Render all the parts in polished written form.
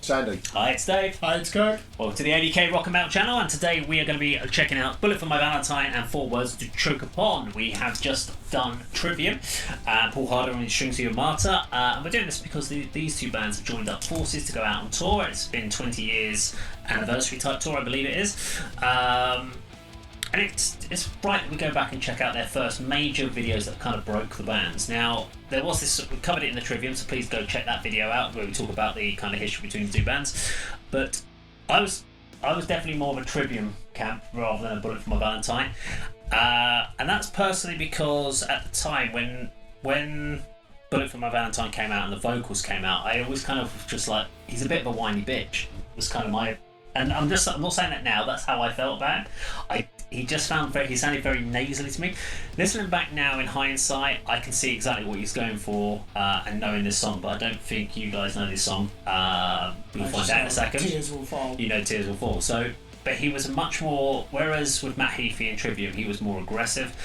it's Andy. Hi, it's Dave. Hi, it's Kirk. Welcome to the A.D.K. Rock and Metal channel, and today we are going to be checking out Bullet for My Valentine and 4 Words to Choke Upon. We have just done Trivium, Paul Harder and Strings to Your Martyr, and we're doing this because these two bands have joined up forces to go out on tour. It's been 20 years anniversary type tour, I believe it is. And it's right that we go back and check out their first major videos that kind of broke the bands. Now, there was this, we covered it in the Trivium, so please go check that video out where we talk about the kind of history between the two bands. But I was definitely more of a Trivium camp rather than a Bullet for My Valentine. And that's personally because at the time when Bullet for My Valentine came out and the vocals came out, I always kind of just like, he's a bit of a whiny bitch. It was kind of my... And I'm not saying that now, that's how I felt about him. He sounded very nasally to me. Listening back now in hindsight, I can see exactly what he's going for and knowing this song, but I don't think you guys know this song. We'll find out in a second. Tears Will Fall. You know Tears Will Fall. So, but he was much more, whereas with Matt Heafy and Trivium, he was more aggressive.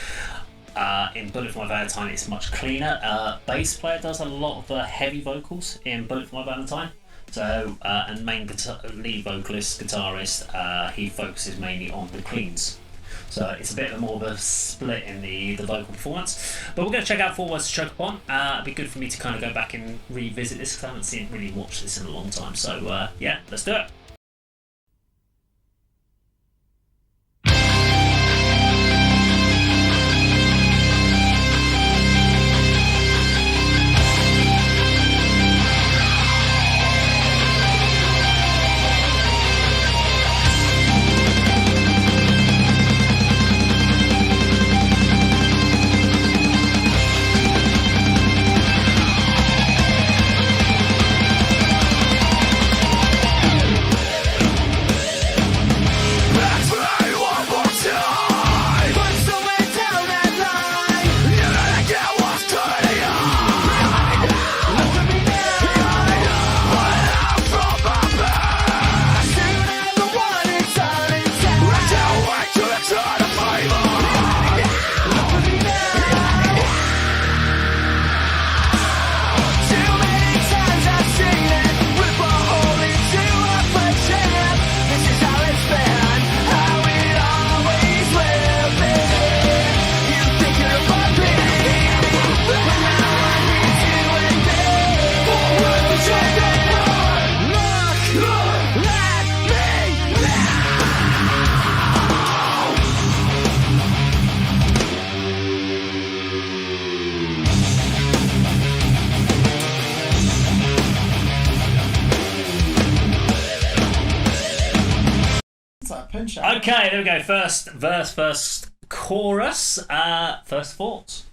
In Bullet for My Valentine, it's much cleaner. Bass player does a lot of the heavy vocals in Bullet for My Valentine. So, and main lead vocalist, guitarist, he focuses mainly on the cleans. So it's a bit more of a split in the vocal performance. But we're going to check out 4 Words to Choke Upon. It'd be good for me to kind of go back and revisit this because I haven't really watched this in a long time. So yeah, let's do it. Okay, there we go. First verse, first chorus. First thoughts.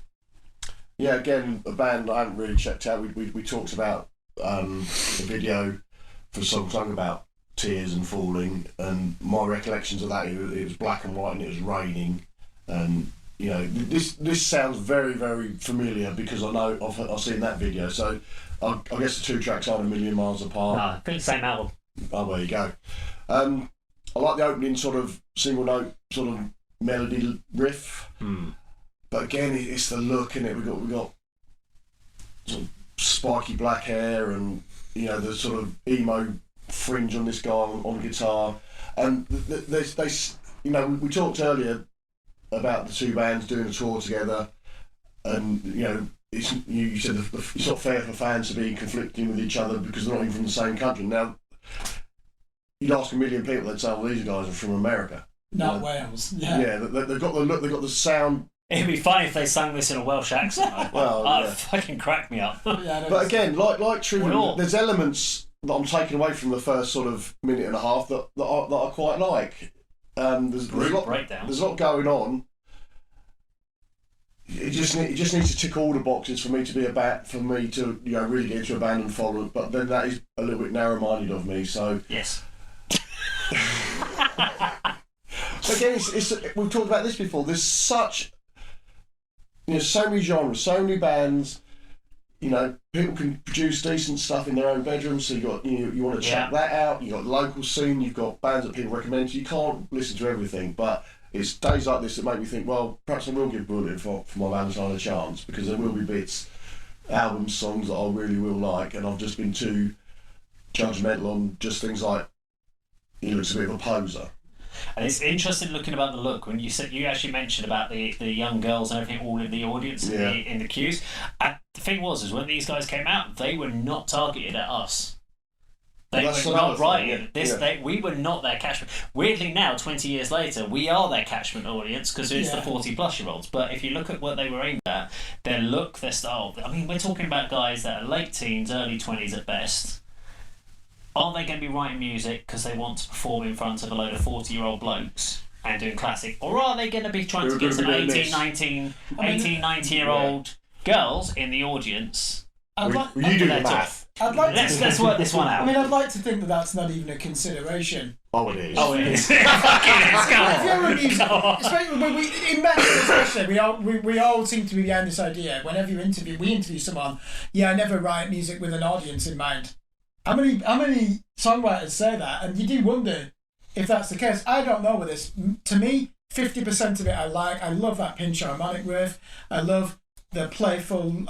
Yeah, again, a band I haven't really checked out. We talked about the video for some song about tears and falling, and my recollections of that, it was black and white and it was raining, and you know this sounds very, very familiar because I know I've seen that video. So I guess the two tracks aren't a million miles apart. No, I think the same album. Oh, there you go. I like the opening sort of single note sort of melody riff, but again it's the look in it. We got sort of spiky black hair and you know the sort of emo fringe on this guy on guitar, and they you know we talked earlier about the two bands doing a tour together, and you know you said it's not fair for fans to be conflicting with each other because they're not even from the same country. Now, you'd ask a million people, they'd say, well, these guys are from America. Not Wales. Yeah, they've got the look, they've got the sound. It'd be funny if they sang this in a Welsh accent. Well, that'd fucking crack me up. Yeah, but again, like Trivium, there's elements that I'm taking away from the first sort of minute and a half that I quite like. There's a lot going on. It just needs to tick all the boxes for me to really get into a band and follow it. But then that is a little bit narrow-minded of me. So yes. So again, we've talked about this before. There's such, so many genres, so many bands. People can produce decent stuff in their own bedrooms. So you want to check that out. You got the local scene. You've got bands that people recommend. You can't listen to everything, but it's days like this that make me think, well, perhaps I will give Bullet for My Valentine a chance, because there will be bits, albums, songs that I really will like, and I've just been too judgmental on just things like he looks a bit of a poser. And it's interesting looking about the look when you said you actually mentioned about the young girls and everything all in the audience in the queues. And the thing was when these guys came out, they were not targeted at us. They were not right. We were not their catchment. Weirdly, now 20 years later, we are their catchment audience because it's the 40-plus-year-olds. But if you look at what they were aimed at, their look, their style. I mean, we're talking about guys that are late teens, early 20s at best. Are they going to be writing music because they want to perform in front of a load of 40-year-old blokes and doing classic? Or are they going to be trying to get some 18, 19-year-old girls in the audience? You do the math. Let's work this one out. I mean, I'd like to think that that's not even a consideration. Oh, it is. Oh, it is. If you're a music, especially in metal, especially, we all seem to be behind this idea. Whenever we interview someone. I never write music with an audience in mind. How many songwriters say that? And you do wonder if that's the case. I don't know with this. To me, 50% of it I like. I love that pinch harmonic riff. I love the playful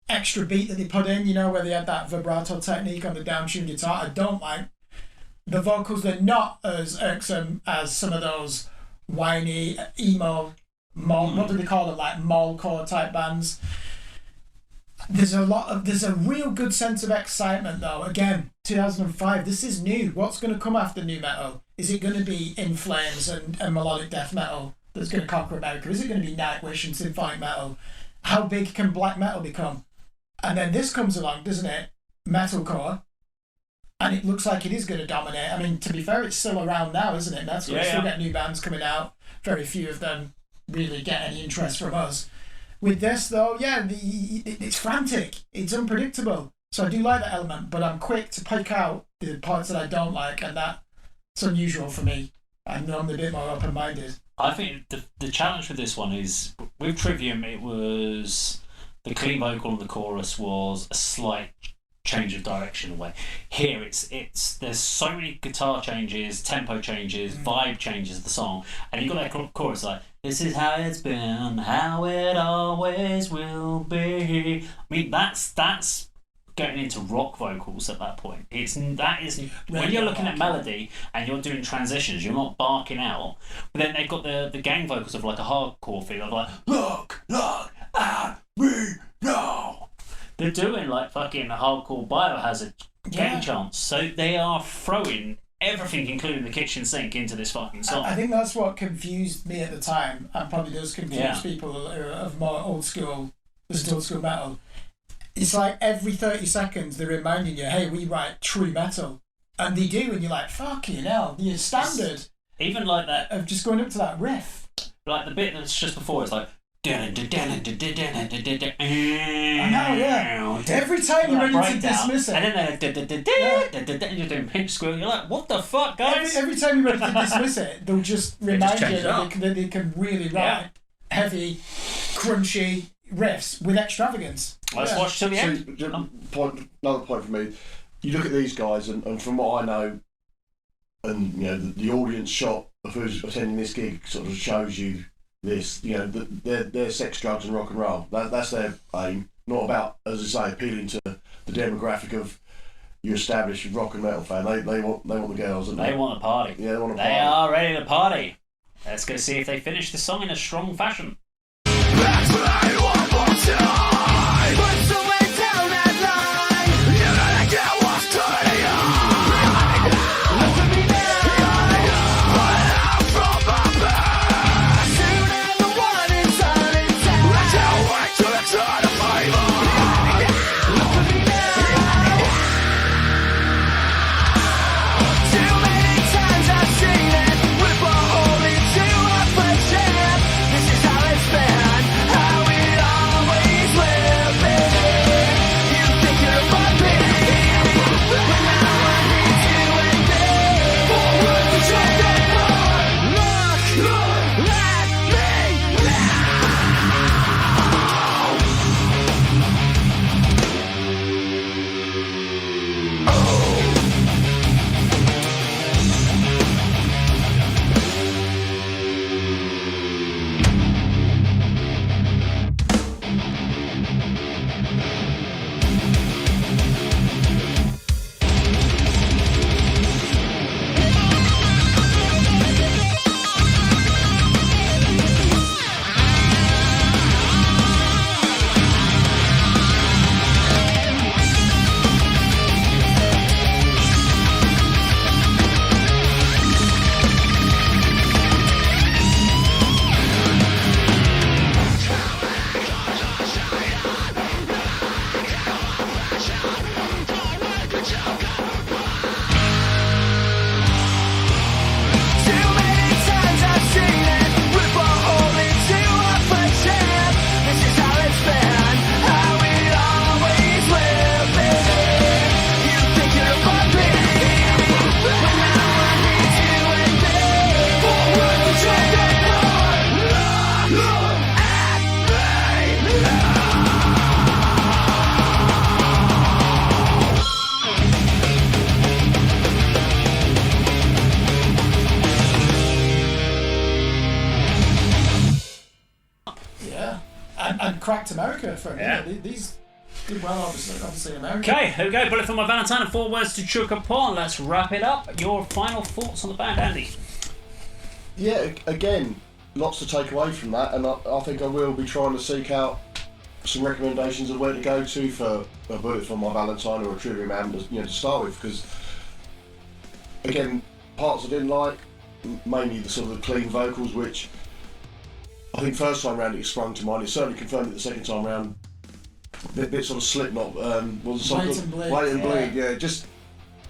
extra beat that they put in, where they had that vibrato technique on the downtuned guitar. I don't like the vocals. They're not as irksome as some of those whiny, emo, what do they call them, like mallcore type bands. There's a real good sense of excitement though. Again, 2005, this is new. What's going to come after new metal? Is it going to be In Flames and melodic death metal that's going to conquer America? Is it going to be Nightwish and symphonic metal? How big can black metal become? And then this comes along, doesn't it? Metalcore. And it looks like it is going to dominate. I mean, to be fair, it's still around now, isn't it? Metalcore. Yeah, still get new bands coming out. Very few of them really get any interest from us. With this, though, it's frantic. It's unpredictable. So I do like that element, but I'm quick to pick out the parts that I don't like, and that's unusual for me. I'm normally a bit more open-minded. I think the challenge with this one is, with Trivium, it was... The clean vocal on the chorus was a slight change of direction away. Here, there's so many guitar changes, tempo changes, vibe changes of the song, and you got that chorus like, this is how it's been, how it always will be. I mean, that's getting into rock vocals at that point. When you're looking at melody and you're doing transitions, you're not barking out. But then they've got the gang vocals of like a hardcore feel of like, look at me now. They're doing like fucking hardcore Biohazard gang chants. So they are throwing everything, including the kitchen sink, into this fucking song. I think that's what confused me at the time, and probably does confuse people of more old school metal. It's like every 30 seconds they're reminding you, hey, we write true metal. And they do, and you're like, fucking hell, your standard. Even like that. Of just going up to that riff. Like the bit that's just before, it's like... I know, yeah. Every time you're ready to dismiss it. And then you're doing pinch squeal, you're like, what the fuck, guys? Every time you're ready to dismiss it, they'll just remind you that they can really write heavy, crunchy riffs with extravagance. Let's watch till the end. Another point for me, you look at these guys, and from what I know, and the audience shot of who's attending this gig sort of shows you this, their sex, drugs and rock and roll. That's their aim. Not about, as I say, appealing to the demographic of your established rock and metal fan. They want the girls. They want a party. Yeah, they want a party. They are ready to party. Let's go see if they finish the song in a strong fashion. This is how it's been, how it always will. cracked America for a minute. Yeah. These did well, obviously in America. Okay, here we go. Bullet for my Valentine and 4 words to choke upon. Let's wrap it up. Your final thoughts on the band, Andy? Yeah, again, lots to take away from that, and I think I will be trying to seek out some recommendations of where to go to for a Bullet for my Valentine or a Trivium album to start with, because again, parts I didn't like, mainly the sort of the clean vocals, which I think first time round it sprung to mind. It certainly confirmed it the second time round. Bit sort of Slipknot, was the song Wait called? and Bleed. Wait and Bleed, yeah. Just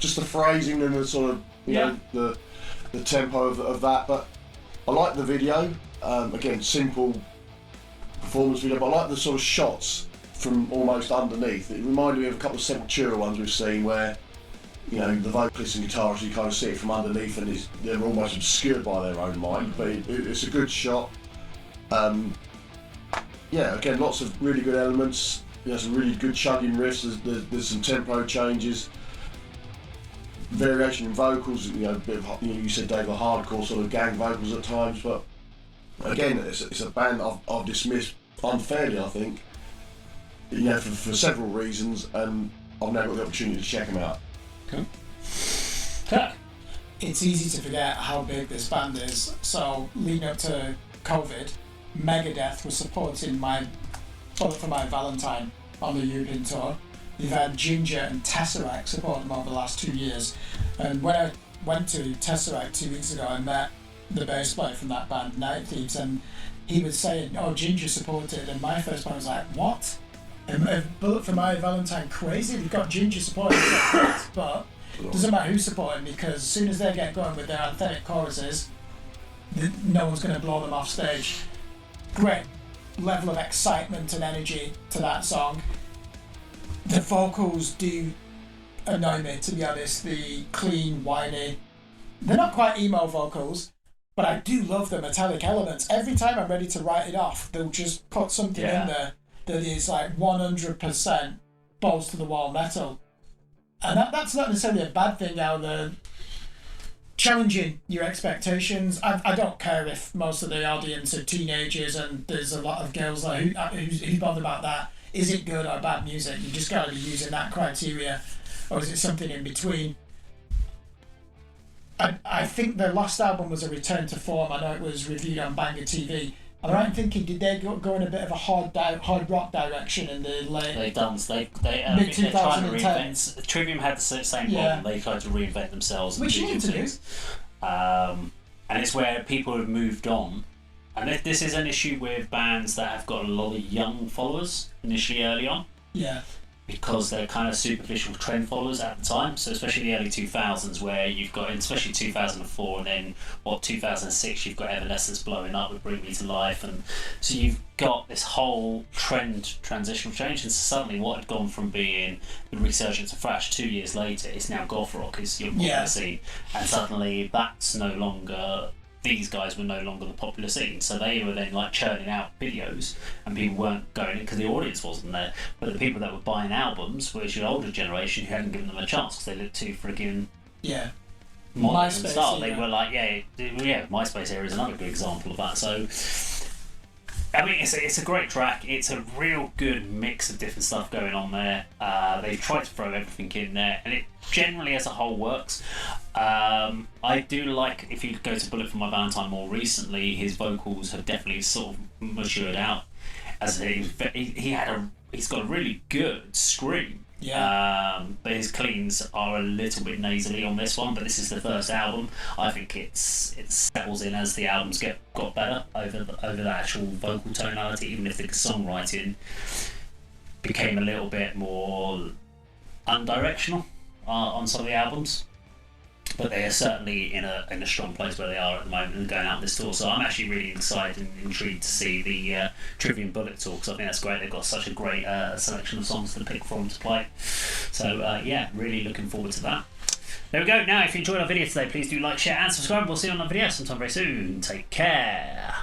the phrasing and the sort of you know the tempo of that. But I like the video. Again, simple performance video, but I like the sort of shots from almost underneath. It reminded me of a couple of Sepultura ones we've seen where, you know, the vocalists and guitarists, you kind of see it from underneath and they're almost obscured by their own mind, but it's a good shot. Yeah, again, lots of really good elements. There's some really good chugging riffs, there's some tempo changes, variation in vocals, you know, a bit of, you said Dave, a hardcore sort of gang vocals at times, but again, it's a band I've dismissed unfairly, I think, you know, for several reasons, and I've now got the opportunity to check them out. Okay. Kirk? It's easy to forget how big this band is. So, leading up to COVID, Megadeth was supporting my Bullet for my Valentine on the European tour. They've had Ginger and Tesseract support them over the last 2 years. And when I went to Tesseract 2 weeks ago, I met the bass player from that band, Night Thieves, and he was saying, "Oh, Ginger supported," and my first point was like, "What? Bullet for my Valentine crazy? We've got Ginger supporting," but it doesn't matter who's supporting, because as soon as they get going with their anthemic choruses, no one's going to blow them off stage. Great level of excitement and energy to that song. The vocals do annoy me, to be honest. The clean, whiny, they're not quite emo vocals, but I do love the metallic elements. Every time I'm ready to write it off, they'll just put something in there that is like 100% balls to the wall metal. And that's not necessarily a bad thing, how they're challenging your expectations. I don't care if most of the audience are teenagers and there's a lot of girls like who's bothered about that. Is it good or bad music? You just got to be using that criteria, or is it something in between? I think their last album was a return to form. I know it was reviewed on Banger TV. I'm right in thinking, did they go in a bit of a hard rock direction in the late? They've done. They mid 2010s. Trivium had the same problem. They tried to reinvent themselves. Which you need to do. And it's where people have moved on. And if this is an issue with bands that have got a lot of young followers initially early on. Yeah. Because they're kind of superficial trend followers at the time, so especially the early 2000s, where you've got, especially 2004 and then 2006, you've got Evanescence blowing up with Bring Me to Life, and so you've got this whole transitional change, and suddenly what had gone from being the resurgence of thrash 2 years later is now goth rock is your popular scene, and suddenly that's no longer. These guys were no longer the popular scene, so they were then like churning out videos, and people weren't going in because the audience wasn't there. But the people that were buying albums was your older generation who hadn't given them a chance because they looked too friggin' modern and style. They were like, MySpace era is another good example of that. So, I mean, it's a great track. It's a real good mix of different stuff going on there. They've tried to throw everything in there, and it generally as a whole works. I do like, if you go to Bullet for my Valentine more recently, his vocals have definitely sort of matured out. As he's got a really good scream. But his cleans are a little bit nasally on this one, but this is the first album. I think it settles in as the albums got better over the actual vocal tonality, even if the songwriting became a little bit more undirectional on some of the albums. But they are certainly in a strong place where they are at the moment and going out this tour. So I'm actually really excited and intrigued to see the Trivium Bullet tour, because I think that's great. They've got such a great selection of songs to pick from to play. So really looking forward to that. There we go. Now, if you enjoyed our video today, please do like, share and subscribe. We'll see you on the video sometime very soon. Take care.